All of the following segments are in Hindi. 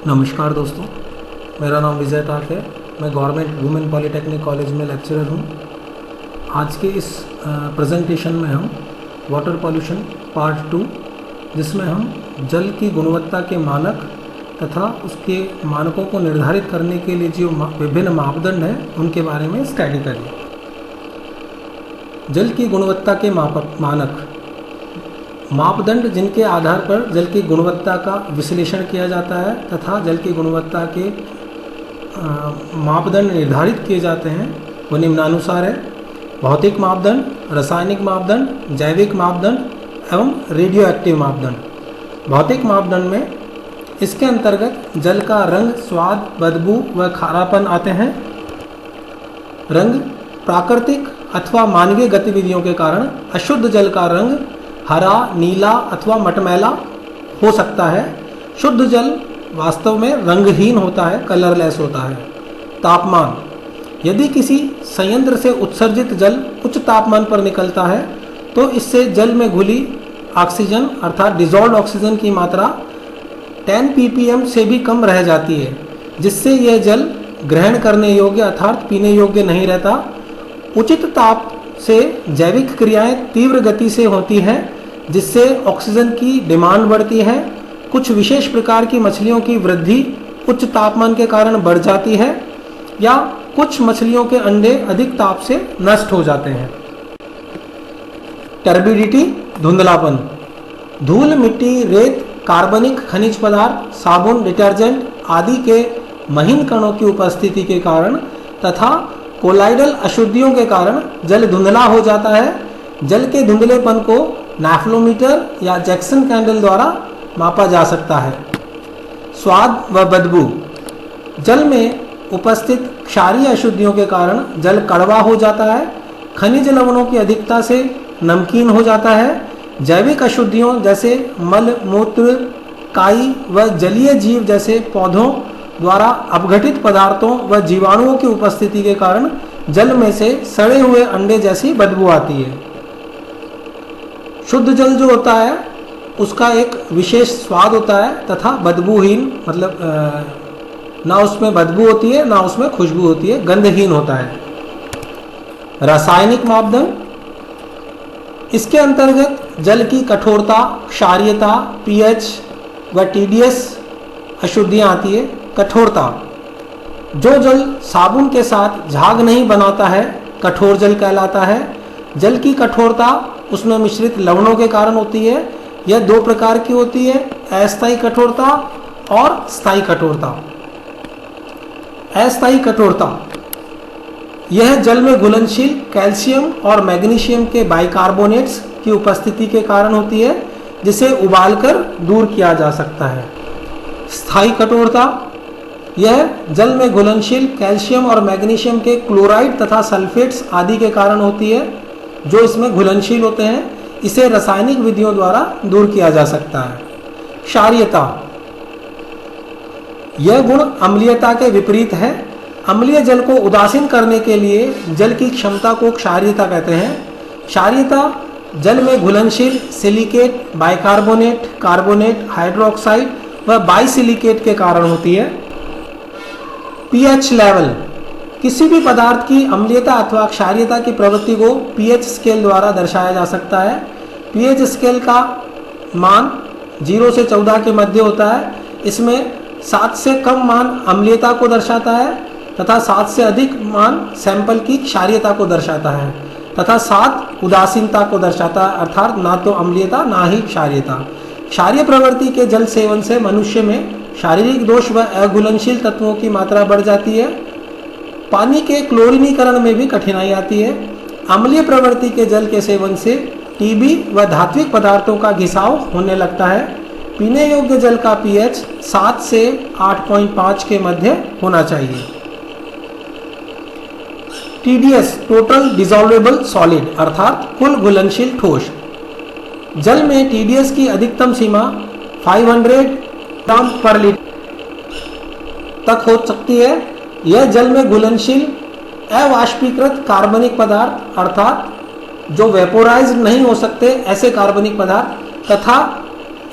नमस्कार दोस्तों, मेरा नाम विजय टाक है। मैं गवर्नमेंट वुमेन पॉलिटेक्निक कॉलेज में लेक्चरर हूँ। आज के इस प्रेजेंटेशन में हम वाटर पॉल्यूशन पार्ट 2, जिसमें हम जल की गुणवत्ता के मानक तथा उसके मानकों को निर्धारित करने के लिए जो विभिन्न मापदंड हैं उनके बारे में स्टडी करेंगे। जल की गुणवत्ता के मानक मापदंड जिनके आधार पर जल की गुणवत्ता का विश्लेषण किया जाता है तथा जल की गुणवत्ता के मापदंड निर्धारित किए जाते हैं वो निम्नानुसार है: भौतिक मापदंड, रासायनिक मापदंड, जैविक मापदंड एवं रेडियो एक्टिव मापदंड। भौतिक मापदंड में इसके अंतर्गत जल का रंग, स्वाद, बदबू व खारापन आते हैं। रंग प्राकृतिक अथवा मानवीय गतिविधियों के कारण अशुद्ध जल का रंग हरा, नीला अथवा मटमैला हो सकता है। शुद्ध जल वास्तव में रंगहीन होता है, कलरलेस होता है। तापमान: यदि किसी संयंत्र से उत्सर्जित जल उच्च तापमान पर निकलता है तो इससे जल में घुली ऑक्सीजन अर्थात डिजॉल्व्ड ऑक्सीजन की मात्रा 10 ppm से भी कम रह जाती है, जिससे यह जल ग्रहण करने योग्य अर्थात पीने योग्य नहीं रहता। उचित ताप से जैविक क्रियाएं तीव्र गति से होती हैं, जिससे ऑक्सीजन की डिमांड बढ़ती है। कुछ विशेष प्रकार की मछलियों की वृद्धि उच्च तापमान के कारण बढ़ जाती है या कुछ मछलियों के अंडे अधिक ताप से नष्ट हो जाते हैं। टर्बिडिटी, धुंधलापन: धूल, मिट्टी, रेत, कार्बनिक खनिज पदार्थ, साबुन, डिटर्जेंट आदि के महीन कणों की उपस्थिति के कारण तथा कोलाइडल अशुद्धियों के कारण जल धुंधला हो जाता है। जल के धुंधलेपन को नेफ्लोमीटर या जैक्सन कैंडल द्वारा मापा जा सकता है। स्वाद व बदबू: जल में उपस्थित क्षारीय अशुद्धियों के कारण जल कड़वा हो जाता है। खनिज लवणों की अधिकता से नमकीन हो जाता है। जैविक अशुद्धियों जैसे मल, मूत्र, काई व जलीय जीव जैसे पौधों द्वारा अपघटित पदार्थों व जीवाणुओं की उपस्थिति के कारण जल में से सड़े हुए अंडे जैसी बदबू आती है। शुद्ध जल जो होता है उसका एक विशेष स्वाद होता है तथा बदबूहीन, मतलब ना उसमें बदबू होती है ना उसमें खुशबू होती है, गंधहीन होता है। रासायनिक मापदंड: इसके अंतर्गत जल की कठोरता, क्षारीयता, पीएच व टीडीएस अशुद्धियां आती है। कठोरता: जो जल साबुन के साथ झाग नहीं बनाता है कठोर जल कहलाता है। जल की कठोरता उसमें मिश्रित लवणों के कारण होती है। यह दो प्रकार की होती है: अस्थायी कठोरता और स्थायी कठोरता। अस्थायी कठोरता: यह जल में घुलनशील कैल्शियम और मैग्नीशियम के बाइकार्बोनेट्स की उपस्थिति के कारण होती है, जिसे उबालकर दूर किया जा सकता है। स्थायी कठोरता: यह जल में घुलनशील कैल्शियम और मैग्नीशियम के क्लोराइड तथा सल्फेट्स आदि के कारण होती है, जो इसमें घुलनशील होते हैं। इसे रासायनिक विधियों द्वारा दूर किया जा सकता है। क्षारीयता: यह गुण अम्लीयता के विपरीत है। अम्लीय जल को उदासीन करने के लिए जल की क्षमता को क्षारीयता कहते हैं। क्षारीयता जल में घुलनशील सिलिकेट, बाइकार्बोनेट, कार्बोनेट, हाइड्रोक्साइड व बाइसिलिकेट के कारण होती है। पीएच लेवल: किसी भी पदार्थ की अम्लीयता अथवा क्षारीयता की प्रवृत्ति को पीएच स्केल द्वारा दर्शाया जा सकता है। पीएच स्केल का मान 0 से 14 के मध्य होता है। इसमें 7 से कम मान अम्लीयता को दर्शाता है तथा 7 से अधिक मान सैंपल की क्षारीयता को दर्शाता है तथा 7 उदासीनता को दर्शाता है, अर्थात ना तो अम्लीयता ना ही क्षारीयता। क्षारीय प्रवृत्ति के जल सेवन से मनुष्य में शारीरिक दोष व अघुलनशील तत्वों की मात्रा बढ़ जाती है। पानी के क्लोरीनीकरण में भी कठिनाई आती है। अम्लीय प्रवृत्ति के जल के सेवन से टीबी व धात्विक पदार्थों का घिसाव होने लगता है। पीने योग्य जल का पीएच 7 से 8.5 के मध्य होना चाहिए। टीडीएस, टोटल डिसॉल्वेबल सॉलिड अर्थात कुल घुलनशील ठोस। जल में टीडीएस की अधिकतम सीमा 500 ग्राम पर लीटर तक हो सकती है। यह जल में घुलनशील अवाष्पीकृत कार्बनिक पदार्थ अर्थात जो वेपोराइज नहीं हो सकते ऐसे कार्बनिक पदार्थ तथा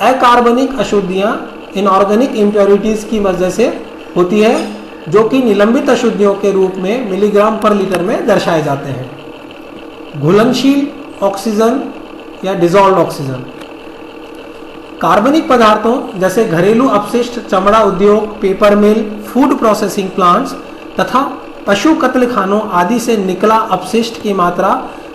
अकार्बनिक अशुद्धियां इनऑर्गेनिक इम्प्योरिटीज़ की वजह से होती है, जो कि निलंबित अशुद्धियों के रूप में मिलीग्राम पर लीटर में दर्शाए जाते हैं। घुलनशील ऑक्सीजन या डिजॉल्व्ड ऑक्सीजन। कार्बनिक पदार्थों जैसे घरेलू अपशिष्ट, चमड़ा उद्योग, पेपर मिल, फूड प्रोसेसिंग प्लांट्स तथा पशु कत्लखानों आदि से निकला अपशिष्ट की मात्रा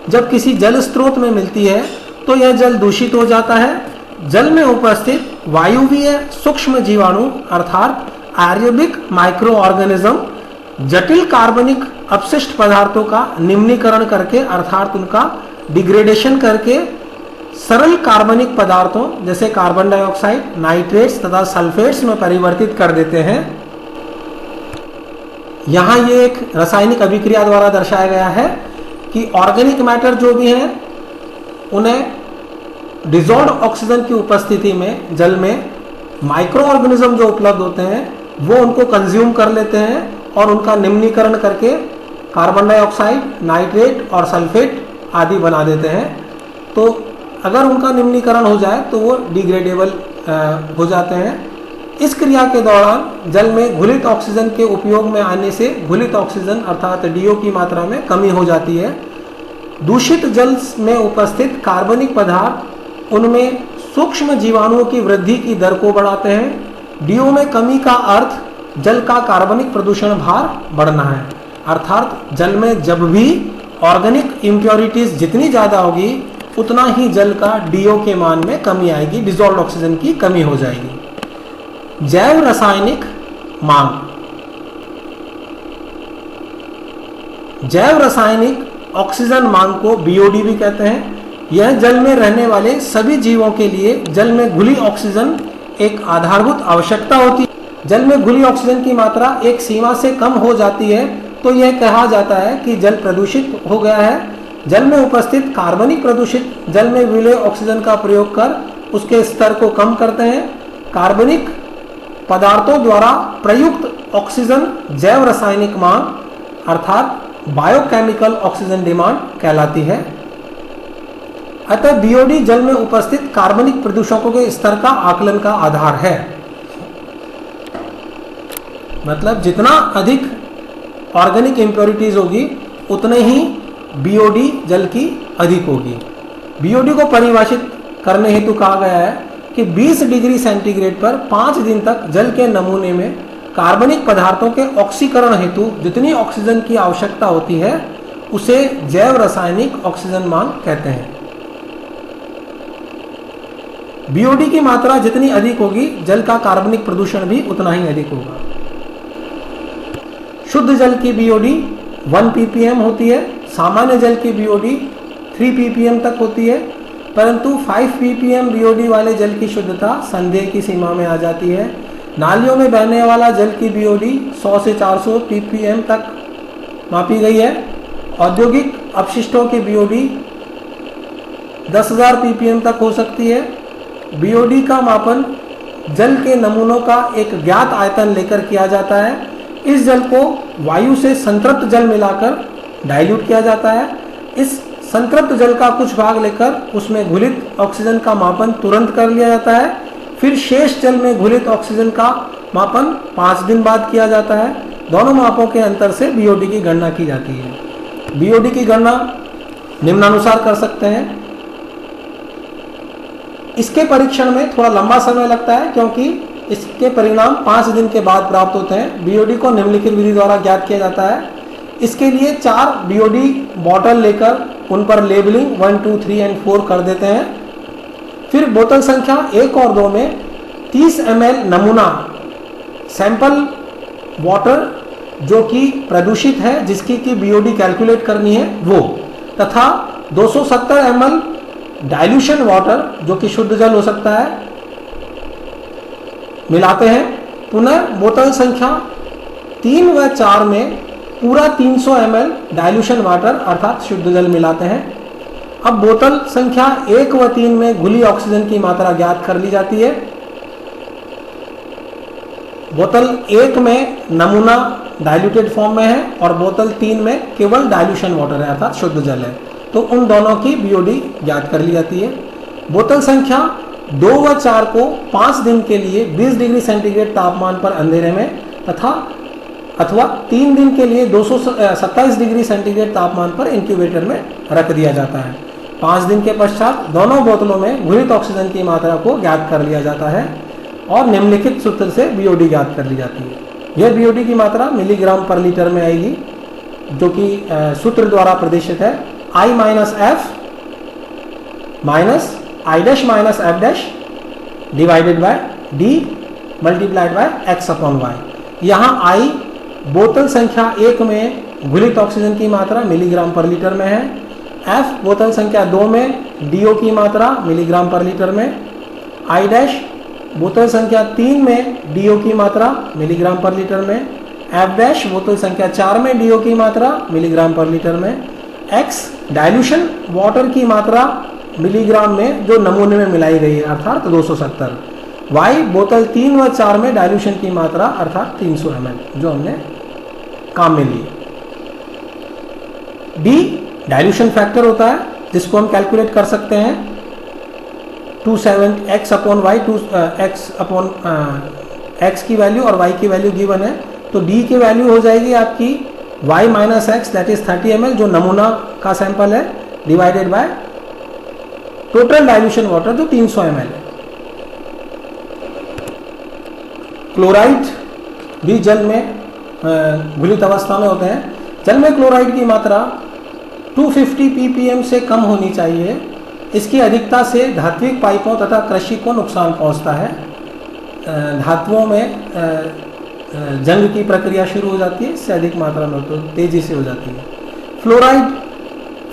जब किसी जल स्रोत में मिलती है तो यह जल दूषित हो जाता है। जल में उपस्थित वायुवीय सूक्ष्म जीवाणु अर्थात एरोबिक माइक्रो ऑर्गेनिज्म जटिल कार्बनिक अपशिष्ट पदार्थों का निम्नीकरण करके अर्थात उनका डिग्रेडेशन करके सरल कार्बनिक पदार्थों जैसे कार्बन डाइऑक्साइड, नाइट्रेट्स तथा सल्फेट्स में परिवर्तित कर देते हैं। यहाँ ये एक रासायनिक अभिक्रिया द्वारा दर्शाया गया है कि ऑर्गेनिक मैटर जो भी है उन्हें डिजॉल्व्ड ऑक्सीजन की उपस्थिति में जल में माइक्रो ऑर्गेनिज्म जो उपलब्ध होते हैं वो उनको कंज्यूम कर लेते हैं और उनका निम्नीकरण करके कार्बन डाइऑक्साइड, नाइट्रेट और सल्फेट आदि बना देते हैं। तो अगर उनका निम्नीकरण हो जाए तो वो डिग्रेडेबल हो जाते हैं। इस क्रिया के दौरान जल में घुलित ऑक्सीजन के उपयोग में आने से घुलित ऑक्सीजन अर्थात डीओ की मात्रा में कमी हो जाती है। दूषित जल में उपस्थित कार्बनिक पदार्थ उनमें सूक्ष्म जीवाणुओं की वृद्धि की दर को बढ़ाते हैं। डीओ में कमी का अर्थ जल का कार्बनिक प्रदूषण भार बढ़ना है, अर्थात जल में जब भी ऑर्गेनिक इम्प्योरिटीज जितनी ज़्यादा होगी उतना ही जल का डीओ के मान में कमी आएगी, डिजॉल्व्ड ऑक्सीजन की कमी हो जाएगी। जैव रासायनिक मांग। जैव रासायनिक ऑक्सीजन मांग को बीओडी भी कहते हैं। यह जल में रहने वाले सभी जीवों के लिए जल में घुली ऑक्सीजन एक आधारभूत आवश्यकता होती है। जल में घुली ऑक्सीजन की मात्रा एक सीमा से कम हो जाती है तो यह कहा जाता है कि जल प्रदूषित हो गया है। जल में उपस्थित कार्बनिक प्रदूषित जल में विलय ऑक्सीजन का प्रयोग कर उसके स्तर को कम करते हैं। कार्बनिक पदार्थों द्वारा प्रयुक्त ऑक्सीजन जैव रासायनिक मांग अर्थात बायोकेमिकल ऑक्सीजन डिमांड कहलाती है। अतः बीओडी जल में उपस्थित कार्बनिक प्रदूषकों के स्तर का आकलन का आधार है। मतलब जितना अधिक ऑर्गेनिक इम्प्योरिटीज होगी उतने ही बीओडी जल की अधिक होगी। बीओडी को परिभाषित करने हेतु कहा गया है कि 20 डिग्री सेंटीग्रेड पर 5 दिन तक जल के नमूने में कार्बनिक पदार्थों के ऑक्सीकरण हेतु जितनी ऑक्सीजन की आवश्यकता होती है उसे जैव रासायनिक ऑक्सीजन मांग कहते हैं। बीओडी की मात्रा जितनी अधिक होगी जल का कार्बनिक प्रदूषण भी उतना ही अधिक होगा। शुद्ध जल की बीओडी 1 ppm होती है। सामान्य जल की बीओडी 3 ppm तक होती है, परंतु 5 ppm बीओडी वाले जल की शुद्धता संदेह की सीमा में आ जाती है। नालियों में बहने वाला जल की बीओडी 100 से 400 ppm तक मापी गई है। औद्योगिक अपशिष्टों की बीओडी 10,000 ppm तक हो सकती है। बीओडी का मापन जल के नमूनों का एक ज्ञात आयतन लेकर किया जाता है। इस जल को वायु से संतृप्त जल मिलाकर डाइल्यूट किया जाता है। इस संतृप्त जल का कुछ भाग लेकर उसमें घुलित ऑक्सीजन का मापन तुरंत कर लिया जाता है। फिर शेष जल में घुलित ऑक्सीजन का मापन 5 दिन बाद किया जाता है। दोनों मापों के अंतर से बीओडी की गणना की जाती है। बीओडी की गणना निम्नानुसार कर सकते हैं। इसके परीक्षण में थोड़ा लंबा समय लगता है क्योंकि इसके परिणाम 5 दिन के बाद प्राप्त होते हैं। बीओडी को निम्नलिखित विधि द्वारा ज्ञात किया जाता है। इसके लिए 4 बीओडी बॉटल लेकर उन पर लेबलिंग 1, 2, 3 और 4 कर देते हैं। फिर बोतल संख्या 1 और 2 में 30 ml नमूना सैंपल वाटर जो कि प्रदूषित है जिसकी की बीओडी कैलकुलेट करनी है वो, तथा 270 ml डाइल्यूशन वाटर जो कि शुद्ध जल हो सकता है मिलाते हैं। पुनः बोतल संख्या 3 व 4 में पूरा 300 ml डाइल्यूशन वाटर अर्थात शुद्ध जल मिलाते हैं। अब बोतल संख्या 1 व 3 में घुली ऑक्सीजन की मात्रा ज्ञात कर ली जाती है। बोतल 1 में नमूना डाइल्यूटेड फॉर्म में है और बोतल 3 में केवल डाइल्यूशन वाटर है अर्थात शुद्ध जल है, तो उन दोनों की बीओडी ज्ञात कर ली जाती है। बोतल संख्या 2 व 4 को 5 दिन के लिए 20 डिग्री सेंटीग्रेड तापमान पर अंधेरे में अथवा 3 दिन के लिए 227 डिग्री सेंटीग्रेड तापमान पर इंक्यूबेटर में रख दिया जाता है। 5 दिन के पश्चात दोनों बोतलों में घुलित ऑक्सीजन की मात्रा को ज्ञात कर लिया जाता है और निम्नलिखित सूत्र से बीओडी ज्ञात कर ली जाती है। यह बीओडी की मात्रा मिलीग्राम पर लीटर में आएगी, जो कि सूत्र द्वारा प्रदर्शित है I minus F minus I dash minus F dash divided by D multiplied by X upon Y. यहाँ I बोतल संख्या 1 में घुलित ऑक्सीजन की मात्रा मिलीग्राम पर लीटर में है, F बोतल संख्या 2 में DO की मात्रा मिलीग्राम पर लीटर में, I डैश बोतल संख्या 3 में DO की मात्रा मिलीग्राम पर लीटर में, F डैश बोतल संख्या 4 में DO की मात्रा मिलीग्राम पर लीटर में, X डाइल्यूशन वाटर की मात्रा मिलीग्राम में जो नमूने में मिलाई गई है अर्थात 270, Y बोतल 3 व 4 में डाइल्यूशन की मात्रा अर्थात 300 ml जो हमने काम में ली। D डाइल्यूशन फैक्टर होता है जिसको हम कैलकुलेट कर सकते हैं 27 x अपॉन वाई, x की वैल्यू और y की वैल्यू गिवन है, तो D की वैल्यू हो जाएगी आपकी y minus x that is 30 ml जो नमूना का सैंपल है, divided by total dilution water जो 300 ml है। क्लोराइड भी जल में घुलित अवस्था में होते हैं। जल में क्लोराइड की मात्रा 250 ppm से कम होनी चाहिए। इसकी अधिकता से धात्विक पाइपों तथा कृषि को नुकसान पहुंचता है। धातुओं में जंग की प्रक्रिया शुरू हो जाती है, इससे अधिक मात्रा में तो तेजी से हो जाती है।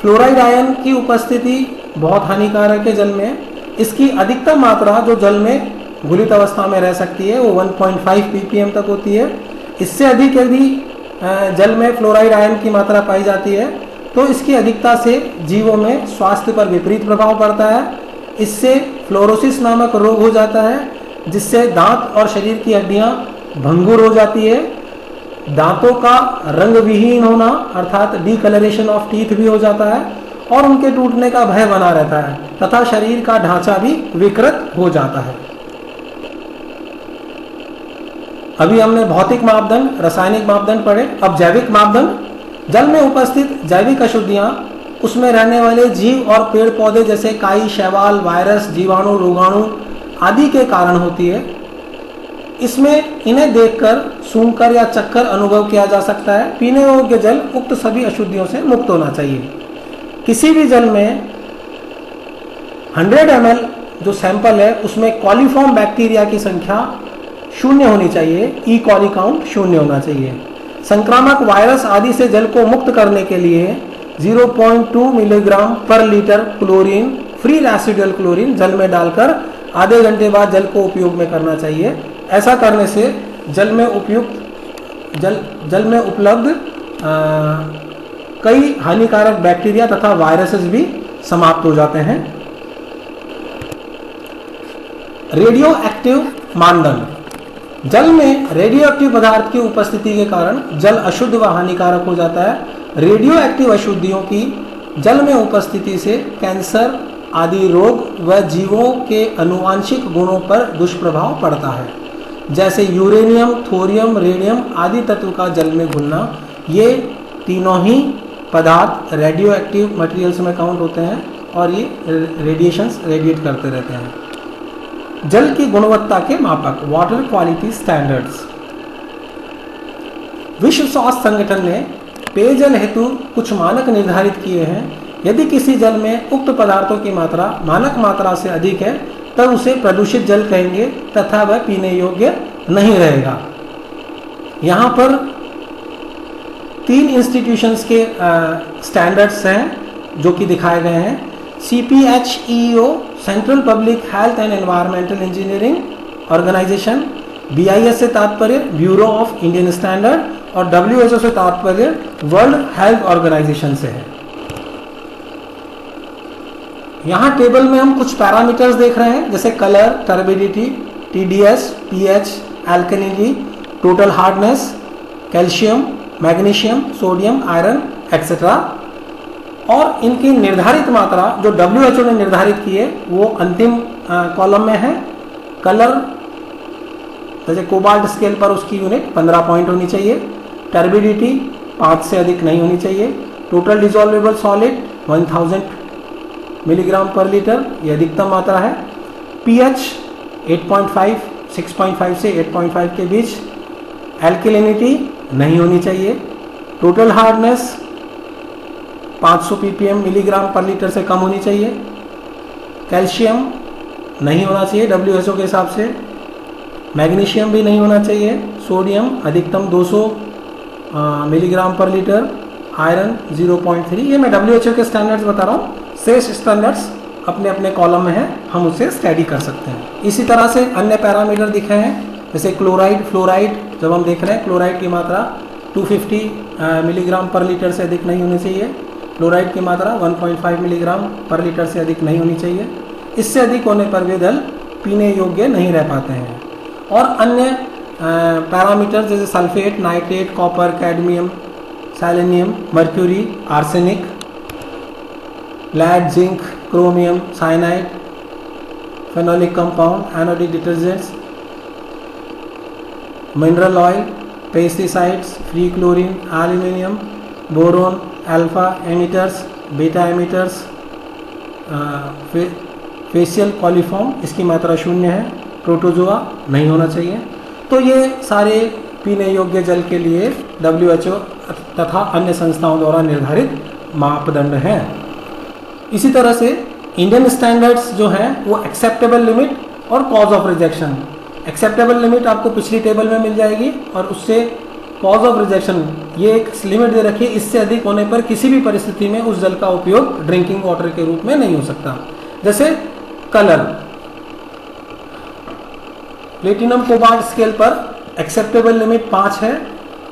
फ्लोराइड आयन की उपस्थिति बहुत हानिकारक है जल में। इसकी अधिकतम मात्रा जो जल में घुलित अवस्था में रह सकती है वो 1.5 ppm तक होती है। इससे अधिक यदि जल में फ्लोराइड आयन की मात्रा पाई जाती है तो इसकी अधिकता से जीवों में स्वास्थ्य पर विपरीत प्रभाव पड़ता है। इससे फ्लोरोसिस नामक रोग हो जाता है जिससे दांत और शरीर की हड्डियां भंगुर हो जाती है। दांतों का रंग विहीन होना अर्थात डिकलरेशन ऑफ टीथ भी हो जाता है और उनके टूटने का भय बना रहता है तथा शरीर का ढांचा भी विकृत हो जाता है। अभी हमने भौतिक मापदंड, रासायनिक मापदंड पढ़े। अब जैविक मापदंड। जल में उपस्थित जैविक अशुद्धियां उसमें रहने वाले जीव और पेड़ पौधे जैसे काई, शैवाल, वायरस, जीवाणु, रोगाणु आदि के कारण होती है। इसमें इन्हें देखकर, सूंघकर या चखकर अनुभव किया जा सकता है। पीने योग्य जल उक्त सभी अशुद्धियों से मुक्त होना चाहिए। किसी भी जल में 100 ml जो सैंपल है उसमें कॉलीफॉर्म बैक्टीरिया की संख्या 0 होनी चाहिए, ई कॉली काउंट 0 होना चाहिए। संक्रामक वायरस आदि से जल को मुक्त करने के लिए 0.2 मिलीग्राम पर litre chlorine, free residual chlorine जल में डालकर आधे घंटे बाद जल को उपयोग में करना चाहिए। ऐसा करने से जल में उपलब्ध कई हानिकारक बैक्टीरिया तथा वायरसेस भी समाप्त हो जाते हैं। रेडियो एक्टिव मानदंड। जल में रेडियो एक्टिव पदार्थ की उपस्थिति के कारण जल अशुद्ध व हानिकारक हो जाता है। रेडियो एक्टिव अशुद्धियों की जल में उपस्थिति से कैंसर आदि रोग व जीवों के आनुवांशिक गुणों पर दुष्प्रभाव पड़ता है, जैसे यूरेनियम, थोरियम, रेडियम आदि तत्व का जल में घुलना। ये तीनों ही पदार्थ रेडियो एक्टिव मटेरियल्स में काउंट होते हैं और ये रेडिएशंस रेडिएट करते रहते हैं। जल की गुणवत्ता के मापक, वाटर क्वालिटी स्टैंडर्ड्स। विश्व स्वास्थ्य संगठन ने पेयजल हेतु कुछ मानक निर्धारित किए हैं। यदि किसी जल में उक्त पदार्थों की मात्रा मानक मात्रा से अधिक है तब उसे प्रदूषित जल कहेंगे तथा वह पीने योग्य नहीं रहेगा। यहाँ पर 3 इंस्टीट्यूशंस के स्टैंडर्ड्स हैं जो कि दिखाए गए हैं। CPHEO central public health and environmental engineering organisation, BIS से तात्पर्य ब्यूरो ऑफ इंडियन स्टैंडर्ड और WHO से तात्पर्य वर्ल्ड हेल्थ ऑर्गेनाइजेशन से है। यहाँ टेबल में हम कुछ पैरामीटर्स देख रहे हैं जैसे colour, turbidity, TDS, pH, alkalinity, total hardness, calcium, magnesium, sodium, iron etcetera. और इनकी निर्धारित मात्रा जो WHO ने निर्धारित की है वो अंतिम कॉलम में है। कलर जैसे कोबाल्ट स्केल पर उसकी यूनिट 15 पॉइंट होनी चाहिए। टर्बिडिटी 5 से अधिक नहीं होनी चाहिए। टोटल डिजॉल्वेबल सॉलिड 1000 मिलीग्राम पर लीटर, ये अधिकतम मात्रा है। pH 8.5 6.5 से 8.5 के बीच। एल्केलिनिटी नहीं होनी चाहिए। टोटल हार्डनेस 500 ppm मिलीग्राम पर लीटर से कम होनी चाहिए। कैल्शियम नहीं होना चाहिए WHO के हिसाब से। मैग्नीशियम भी नहीं होना चाहिए। सोडियम अधिकतम 200 मिलीग्राम पर लीटर। आयरन 0.3। ये मैं WHO के स्टैंडर्ड्स बता रहा हूँ, शेष स्टैंडर्ड्स अपने अपने कॉलम में है, हम उसे स्टडी कर सकते हैं। इसी तरह से अन्य पैरामीटर दिखे हैं, जैसे क्लोराइड फ्लोराइड। जब हम देख रहे हैं क्लोराइड की मात्रा 250 मिलीग्राम पर लीटर से अधिक नहीं होनी चाहिए। फ्लोराइड की मात्रा 1.5 मिलीग्राम पर लीटर से अधिक नहीं होनी चाहिए। इससे अधिक होने पर वे जल पीने योग्य नहीं रह पाते हैं। और अन्य पैरामीटर जैसे sulphate, nitrate, copper, cadmium, selenium, mercury, arsenic, lead, zinc, chromium, cyanide, phenolic compound, anodic detergents, mineral oil, pesticides, free chlorine, aluminium, boron, alpha emitters, beta emitters, faecal coliform, इसकी मात्रा 0 है। प्रोटोजोआ नहीं होना चाहिए। तो ये सारे पीने योग्य जल के लिए WHO तथा अन्य संस्थाओं द्वारा निर्धारित मापदंड हैं। इसी तरह से इंडियन स्टैंडर्ड्स जो हैं वो एक्सेप्टेबल लिमिट और cause of rejection. Acceptable limit आपको पिछली टेबल में मिल जाएगी और उससे कॉज ऑफ रिजेक्शन ये एक लिमिट दे रखी है, इससे अधिक होने पर किसी भी परिस्थिति में उस जल का उपयोग ड्रिंकिंग वाटर के रूप में नहीं हो सकता। जैसे कलर, प्लेटिनम कोबाल्ट स्केल पर एक्सेप्टेबल लिमिट 5 है,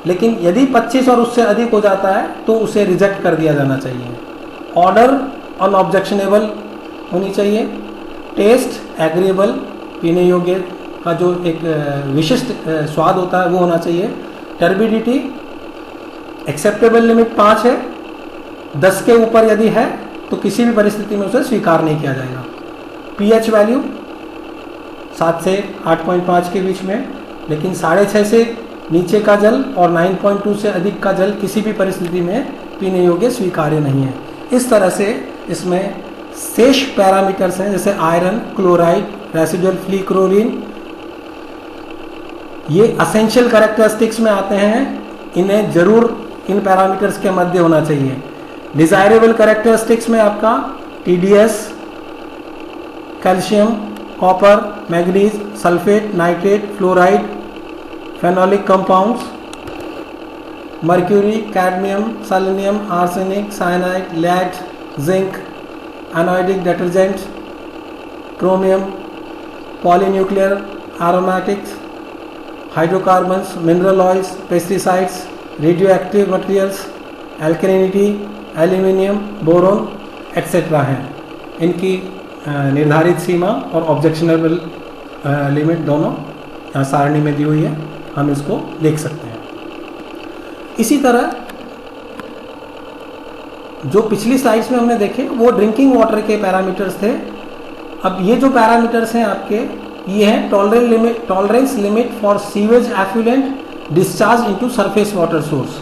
लेकिन यदि 25 और उससे अधिक हो जाता है तो उसे रिजेक्ट कर दिया जाना चाहिए। ऑर्डर अनऑब्जेक्शनेबल होनी चाहिए। टेस्ट एग्रीएबल, पीने योग्य का जो एक विशिष्ट स्वाद होता है वो होना चाहिए। टर्बिडिटी एक्सेप्टेबल लिमिट 5 है, 10 के ऊपर यदि है तो किसी भी परिस्थिति में उसे स्वीकार नहीं किया जाएगा। pH वैल्यू 7 से 8.5 के बीच में, लेकिन 6.5 से नीचे का जल और 9.2 से अधिक का जल किसी भी परिस्थिति में पीने योग्य स्वीकार्य नहीं है। इस तरह से इसमें शेष पैरामीटर्स हैं, जैसे iron, chloride, residual free chlorine, ये असेंशियल कैरेक्टरिस्टिक्स में आते हैं। इन्हें जरूर इन पैरामीटर्स के मध्य होना चाहिए। डिजायरेबल कैरेक्टरिस्टिक्स में आपका TDS, calcium, copper, manganese, sulphate, nitrate, fluoride, phenolic compounds, mercury, cadmium, selenium, arsenic, cyanide, lead, zinc, anodic detergent, chromium, polynuclear aromatics, hydrocarbons, mineral oils, pesticides, radioactive materials, alkalinity, aluminium, boron etcetera हैं। इनकी निर्धारित सीमा और ऑब्जेक्शनेबल लिमिट दोनों सारणी में दी हुई है, हम इसको देख सकते हैं। इसी तरह जो पिछली स्लाइड्स में हमने देखे वो ड्रिंकिंग वाटर के पैरामीटर्स थे। अब ये जो पैरामीटर्स हैं आपके, ये है tolerance limit for sewage effluent discharge into surface water source.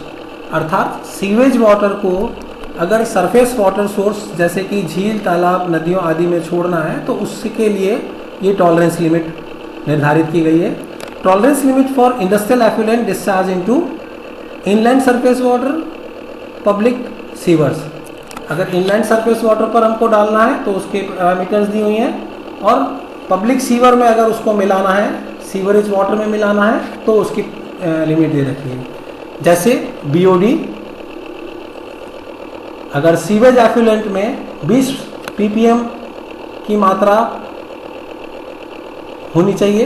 अर्थात सीवेज वाटर को अगर सरफेस वाटर सोर्स जैसे कि झील, तालाब, नदियों आदि में छोड़ना है तो उसके लिए ये टॉलरेंस लिमिट निर्धारित की गई है। Tolerance limit for industrial effluent discharge into inland surface water, public sewers. अगर इनलैंड सरफेस वाटर पर हमको डालना है तो उसके पैरामीटर्स दी हुई हैं, और पब्लिक सीवर में अगर उसको मिलाना है, सीवरेज वाटर में मिलाना है तो उसकी लिमिट दे रखी है। जैसे BOD, अगर सीवेज एफ्लुएंट में 20 ppm की मात्रा होनी चाहिए,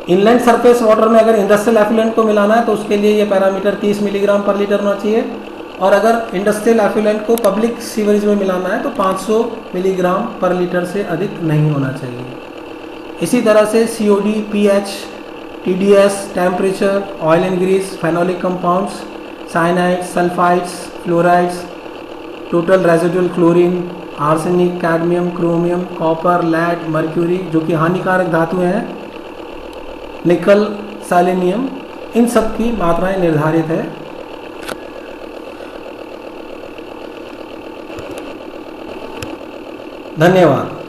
इनलैंड सरफेस वाटर में अगर इंडस्ट्रियल एफ्लुएंट को मिलाना है तो उसके लिए ये पैरामीटर 30 मिलीग्राम पर लीटर होना चाहिए, और अगर इंडस्ट्रियल एफ्लुएंट को पब्लिक सीवरेज में मिलाना है तो 500 मिलीग्राम पर लीटर से अधिक नहीं होना चाहिए। इसी तरह से COD, pH, TDS, temperature, oil and grease, phenolic compounds, cyanides, sulphides, fluorides, total residual chlorine, arsenic, cadmium, chromium, copper, lead, mercury जो कि हानिकारक धातुएं हैं, निकल, सेलेनियम, इन सब की मात्राएं निर्धारित है। धन्यवाद।